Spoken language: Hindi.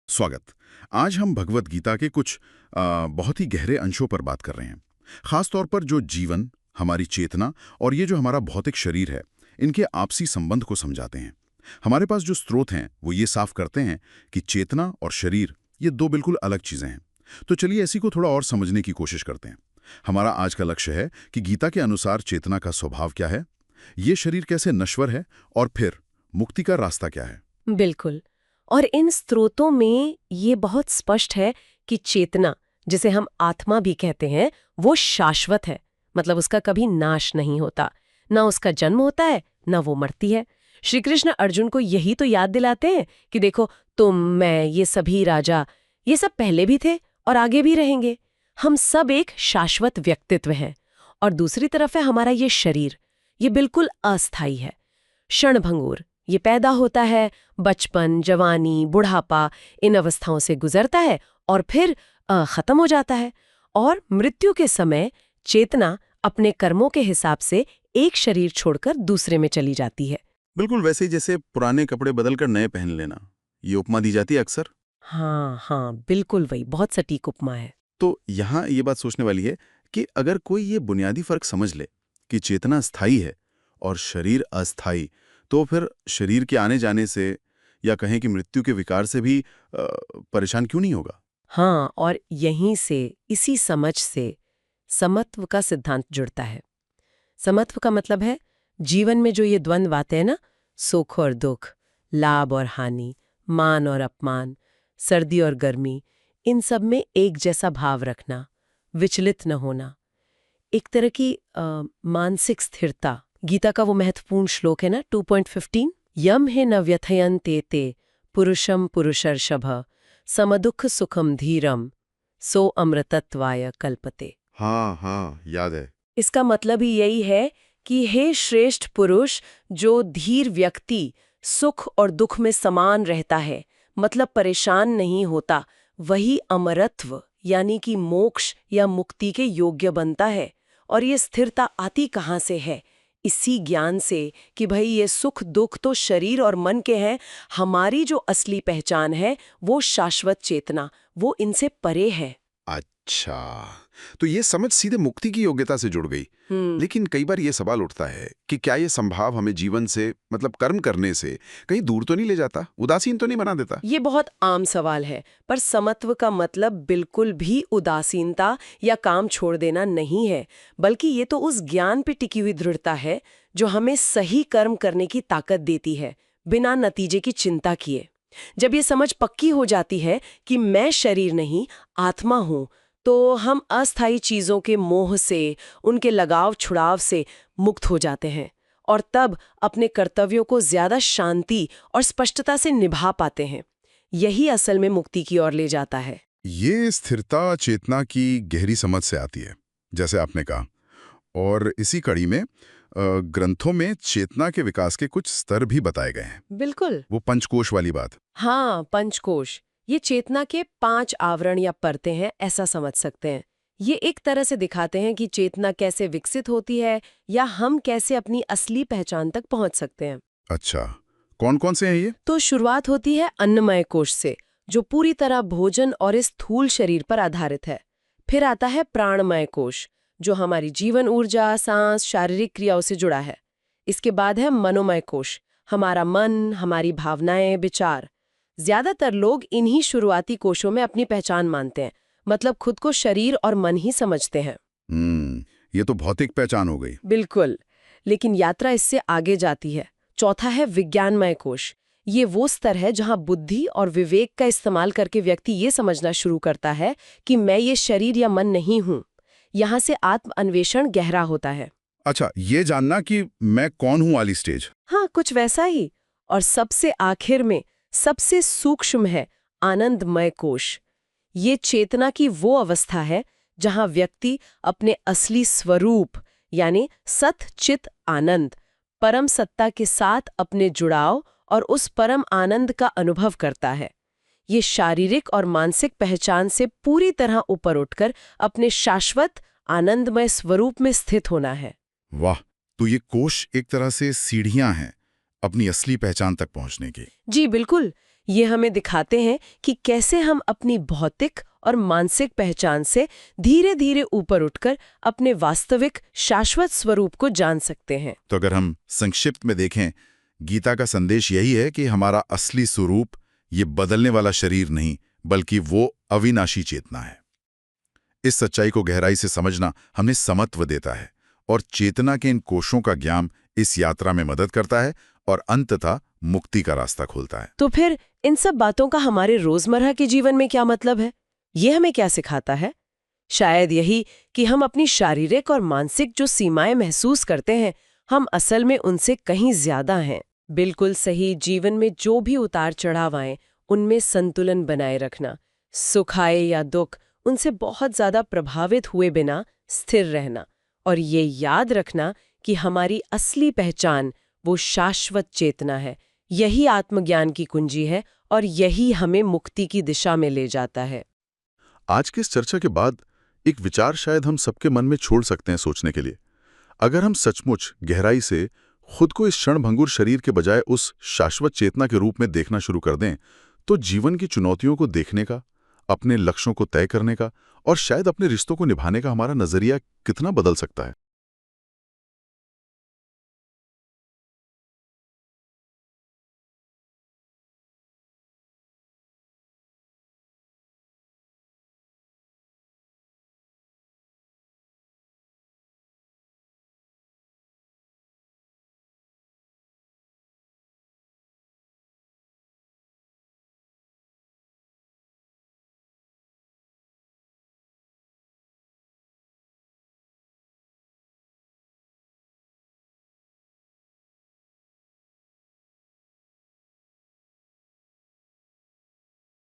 स्वागत। आज हम भगवत गीता के कुछ बहुत ही गहरे अंशों पर बात कर रहे हैं। खास तौर पर जो जीवन, हमारी चेतना और ये जो हमारा भौतिक शरीर है, इनके आपसी संबंध को समझाते हैं। हमारे पास जो स्रोत हैं वो ये साफ करते हैं कि चेतना और शरीर ये दो बिल्कुल अलग चीजें हैं। तो चलिए इसी को थोड़ा और समझने की कोशिश करते हैं। हमारा आज का लक्ष्य है कि गीता के अनुसार चेतना का स्वभाव क्या है, ये शरीर कैसे नश्वर है और फिर मुक्ति का रास्ता क्या है। बिल्कुल। और इन स्रोतों में ये बहुत स्पष्ट है कि चेतना, जिसे हम आत्मा भी कहते हैं, वो शाश्वत है। मतलब उसका कभी नाश नहीं होता, ना उसका जन्म होता है, ना वो मरती है। श्री कृष्ण अर्जुन को यही तो याद दिलाते हैं कि देखो, तुम, मैं, ये सभी राजा, ये सब पहले भी थे और आगे भी रहेंगे। हम सब एक शाश्वत व्यक्तित्व हैं। और दूसरी तरफ है हमारा ये शरीर, ये बिल्कुल अस्थायी है, क्षणभंगुर। ये पैदा होता है, बचपन, जवानी, बुढ़ापा, इन अवस्थाओं से गुजरता है और फिर खत्म हो जाता है। और मृत्यु के समय चेतना अपने कर्मों के हिसाब से एक शरीर छोड़कर दूसरे में चली जाती है। बिल्कुल वैसे ही जैसे पुराने कपड़े बदलकर नए पहन लेना, ये उपमा दी जाती है अक्सर। हाँ हाँ, बिल्कुल वही, बहुत सटीक उपमा है। तो यहाँ ये बात सोचने वाली है कि अगर कोई ये बुनियादी फर्क समझ ले कि चेतना स्थायी है और शरीर अस्थायी, तो फिर शरीर के आने जाने से या कहें कि मृत्यु के विकार से भी परेशान क्यों नहीं होगा। हाँ, और यहीं से, इसी समझ से समत्व का सिद्धांत जुड़ता है। समत्व का मतलब है जीवन में जो ये द्वंद्व आते हैं ना, सुख और दुख, लाभ और हानि, मान और अपमान, सर्दी और गर्मी, इन सब में एक जैसा भाव रखना, विचलित न होना, एक तरह की मानसिक स्थिरता। गीता का वो महत्वपूर्ण श्लोक है ना, 2.15, यम हे न व्यथयन्ते ते पुरुषम पुरुषर्षभ समदुख सुखम धीरम सो अमृतत्वाय कल्पते। हाँ, याद है। इसका मतलब ही यही है कि हे श्रेष्ठ पुरुष, जो धीर व्यक्ति सुख और दुख में समान रहता है, मतलब परेशान नहीं होता, वही अमरत्व यानी कि मोक्ष या मुक्ति के योग्य बनता है। और ये स्थिरता आती कहाँ से है? इसी ज्ञान से कि भाई ये सुख दुख तो शरीर और मन के हैं, हमारी जो असली पहचान है वो शाश्वत चेतना, वो इनसे परे है। अच्छा, तो ये समझ सीधे मुक्ति की योग्यता से जुड़ गई। लेकिन कई बार ये सवाल उठता है कि क्या ये संभाव हमें जीवन से, मतलब कर्म करने से कहीं दूर तो नहीं ले जाता, उदासीन तो नहीं बना देता? ये बहुत आम सवाल है, पर समत्व का मतलब बिल्कुल भी उदासीनता या काम छोड़ देना नहीं है, बल्कि ये तो उस ज्ञान पे टिकी हुई दृढ़ता है जो हमें सही कर्म करने की ताकत देती है, बिना नतीजे की चिंता किए। जब ये समझ पक्की हो जाती है कि मैं शरीर नहीं, आत्मा हूं, तो हम अस्थायी चीजों के मोह से, उनके लगाव छुड़ाव से मुक्त हो जाते हैं और तब अपने कर्तव्यों को ज्यादा शांति और स्पष्टता से निभा पाते हैं। यही असल में मुक्ति की ओर ले जाता है। ये स्थिरता चेतना की गहरी समझ से आती है, जैसे आपने कहा। और इसी कड़ी में ग्रंथों में चेतना के विकास के कुछ स्तर भी बताए गए हैं। बिल्कुल। वो पंचकोश वाली बात। हाँ, पंचकोश, ये चेतना के 5 आवरण या परतें हैं, ऐसा समझ सकते हैं। ये एक तरह से दिखाते हैं कि चेतना कैसे विकसित होती है या हम कैसे अपनी असली पहचान तक पहुंच सकते हैं। अच्छा, कौन कौन से हैं ये? तो शुरुआत होती है अन्नमय कोश से, जो पूरी तरह भोजन और इस स्थूल शरीर पर आधारित है। फिर आता है प्राणमय कोश, जो हमारी जीवन ऊर्जा, सांस, शारीरिक क्रियाओं से जुड़ा है। इसके बाद है मनोमय कोश, हमारा मन, हमारी भावनाएं, विचार। ज्यादातर लोग इन्हीं शुरुआती कोशों में अपनी पहचान मानते हैं, मतलब खुद को शरीर और मन ही समझते हैं। ये तो भौतिक पहचान हो गई। बिल्कुल, लेकिन यात्रा इससे आगे जाती है। चौथा है विज्ञानमय कोश। ये वो स्तर है जहां बुद्धि और विवेक का इस्तेमाल करके व्यक्ति ये समझना शुरू करता है कि मैं ये शरीर या मन नहीं हूं। यहाँ से आत्म अन्वेषण गहरा होता है। अच्छा, ये जानना कि मैं कौन हूं वाली स्टेज। हाँ, कुछ वैसा ही। और सबसे आखिर में सबसे सूक्ष्म है आनंदमय कोश। ये चेतना की वो अवस्था है जहां व्यक्ति अपने असली स्वरूप यानी सत चित आनंद, परम सत्ता के साथ अपने जुड़ाव और उस परम आनंद का अनुभव करता है। ये शारीरिक और मानसिक पहचान से पूरी तरह ऊपर उठकर अपने शाश्वत आनंदमय स्वरूप में स्थित होना है। वाह, तो ये कोश एक तरह से सीढ़ियां हैं अपनी असली पहचान तक पहुंचने की। जी बिल्कुल, ये हमें दिखाते हैं कि कैसे हम अपनी भौतिक और मानसिक पहचान से धीरे धीरे ऊपर उठकर अपने वास्तविक शाश्वत स्वरूप को जान सकते हैं। तो अगर हम संक्षिप्त में देखें, गीता का संदेश यही है कि हमारा असली स्वरूप ये बदलने वाला शरीर नहीं, बल्कि वो अविनाशी चेतना है। इस सच्चाई को गहराई से समझना हमें समत्व देता है और चेतना के इन कोशों का ज्ञान इस यात्रा में मदद करता है और अंततः मुक्ति का रास्ता खोलता है। तो फिर इन सब बातों का हमारे रोजमर्रा के जीवन में क्या मतलब है? ये हमें क्या सिखाता है? शायद यही कि हम अपनी शारीरिक और मानसिक जो सीमाएं महसूस करते हैं, हम असल में उनसे कहीं ज्यादा हैं। बिल्कुल सही। जीवन में जो भी उतार चढ़ाव आए, उनमें संतुलन बनाए रखना, सुख आए या दुख, उनसे बहुत ज्यादा प्रभावित हुए बिना स्थिर रहना, और ये याद रखना कि हमारी असली पहचान वो शाश्वत चेतना है। यही आत्मज्ञान की कुंजी है और यही हमें मुक्ति की दिशा में ले जाता है। आज की इस चर्चा के बाद एक विचार शायद हम सबके मन में छोड़ सकते हैं सोचने के लिए। अगर हम सचमुच गहराई से खुद को इस क्षणभंगुर शरीर के बजाय उस शाश्वत चेतना के रूप में देखना शुरू कर दें, तो जीवन की चुनौतियों को देखने का, अपने लक्ष्यों को तय करने का और शायद अपने रिश्तों को निभाने का हमारा नजरिया कितना बदल सकता है।